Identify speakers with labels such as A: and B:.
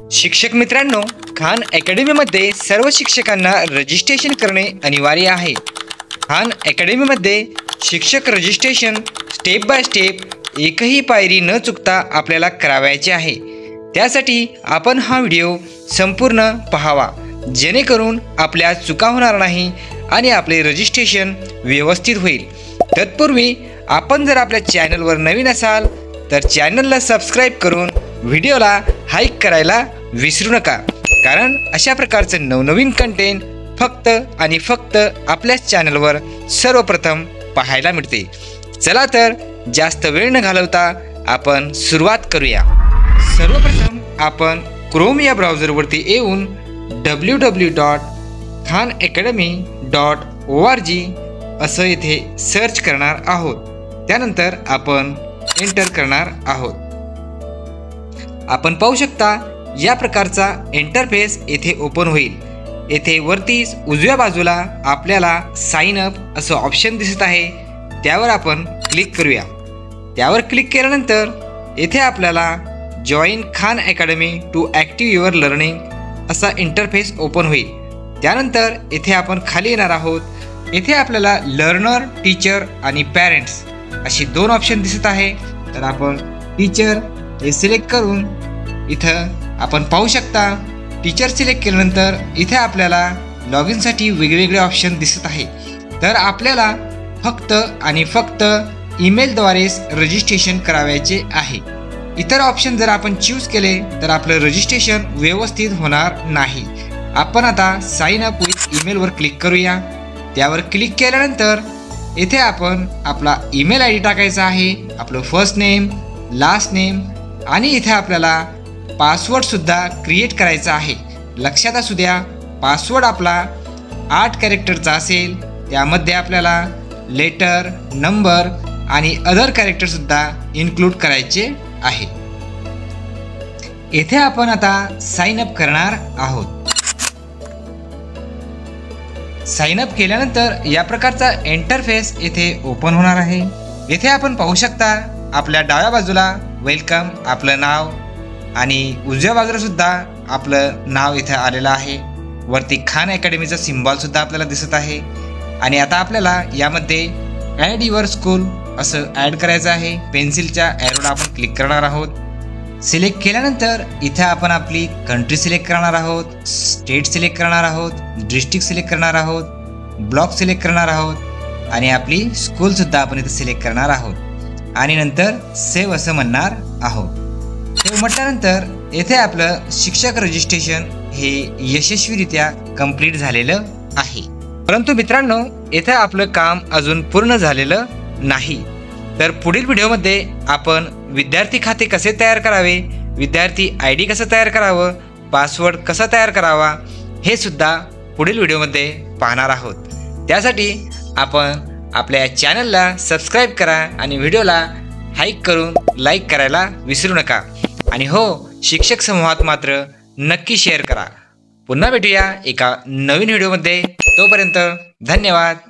A: शिक्षक मित्रांनो, खान अकॅडमीमध्ये सर्व शिक्षकांना रजिस्ट्रेशन करणे अनिवार्य आहे। खान अकॅडमीमध्ये शिक्षक रजिस्ट्रेशन स्टेप बाय स्टेप एकही पायरी न चुकता आपल्याला करावायचे आहे। त्यासाठी आपण हा व्हिडिओ संपूर्ण पाहावा, जेणेकरून आपल्या चुका होणार नाही आणि आपले रजिस्ट्रेशन व्यवस्थित होईल। तत्पूर्वी आपण जर आपल्या चॅनलवर नवीन असाल तर चॅनलला सबस्क्राइब करून व्हिडिओला हाईक करायला विसरू नका, कारण अशा प्रकारचे नवनवीन कंटेंट फक्त आणि फक्त आपल्याच चॅनलवर सर्वप्रथम पाहायला मिळते। चला तर जास्त वेळ न घालवता आपण सुरुवात करूया। सर्वप्रथम आपण क्रोम या ब्राउझरवरती येऊन www.khanacademy.org असं येथे सर्च करणार आहोत। त्यानंतर आपण एंटर करणार आहोत। आपण पाहू शकता या प्रकारचा इंटरफेस येथे ओपन होईल। येथे वरतीच उजव्या बाजूला आपल्याला साइन अप असं ऑप्शन दिसत आहे, त्यावर आपण क्लिक करूया। त्यावर क्लिक केल्यानंतर येथे आपल्याला join Khan Academy to active your learning असा इंटरफेस ओपन होईल। त्यानंतर येथे आपण खाली येणार आहोत। येथे आपल्याला लर्नर, टीचर आणि पॅरेंट्स अशी दोन ऑप्शन दिसत आहे, तर आपण टीचर हे सिलेक्ट करून इथं आपण पाहू शकता टीचर सिलेक्ट केल्यानंतर इथे आपल्याला लॉग इनसाठी वेगवेगळे ऑप्शन दिसत आहे। तर आपल्याला फक्त आणि फक्त ईमेलद्वारेच रजिस्ट्रेशन करावायचे आहे। इतर ऑप्शन जर आपण चूज केले तर आपलं रजिस्ट्रेशन व्यवस्थित होणार नाही। आपण आता साइन अप विथ ईमेलवर क्लिक करूया। त्यावर क्लिक केल्यानंतर येथे आपण आपला ईमेल आय डी टाकायचा आहे, आपलं फर्स्ट नेम, लास्ट नेम आणि इथे आपल्याला पासवर्डसुद्धा क्रिएट करायचा आहे। लक्षात असू द्या, पासवर्ड आपला 8 कॅरेक्टरचा असेल। त्यामध्ये आपल्याला लेटर, नंबर आणि अदर कॅरेक्टरसुद्धा इन्क्लूड करायचे आहे। येथे आपण आता साइन अप करणार आहोत। साइन अप केल्यानंतर या प्रकारचा इंटरफेस येथे ओपन होणार आहे। येथे आपण पाहू शकता आपल्या डाव्या बाजूला वेलकम आपलं नाव आणि उजव्या बाजूला सुद्धा आपलं नाव इथे आलेलं आहे। वरती खान अकॅडमीचा सिम्बॉल सुद्धा आपल्याला दिसत आहे। आणि आता आपल्याला यामध्ये ॲड युअर स्कूल असं ॲड करायचं आहे। पेन्सिलच्या ॲरोला आपण क्लिक करणार आहोत। सिलेक्ट केल्यानंतर इथे आपण आपली कंट्री सिलेक्ट करणार आहोत, स्टेट सिलेक्ट करणार आहोत, डिस्ट्रिक्ट सिलेक्ट करणार आहोत, ब्लॉक सिलेक्ट करणार आहोत आणि आपली स्कूलसुद्धा आपण इथे सिलेक्ट करणार आहोत आणि नंतर सेव्ह असं म्हणणार आहोत। सेव्ह म्हटल्यानंतर येथे आपलं शिक्षक रजिस्ट्रेशन हे यशस्वीरित्या कंप्लीट झालेलं आहे। परंतु मित्रांनो, येथे आपलं काम अजून पूर्ण झालेलं नाही। तर पुढील व्हिडिओमध्ये आपण विद्यार्थी खाते कसे तयार करावे, विद्यार्थी आय डी कसं तयार करावं, पासवर्ड कसा तयार करावा हे सुद्धा पुढील व्हिडिओमध्ये पाहणार आहोत। त्यासाठी आपण आपल्या चॅनलला सबस्क्राईब करा आणि व्हिडिओला हाईक करून लाईक करायला विसरू नका। आणि हो, शिक्षक समूहात मात्र नक्की शेअर करा। पुन्हा भेटूया एका नवीन व्हिडिओमध्ये। तोपर्यंत धन्यवाद।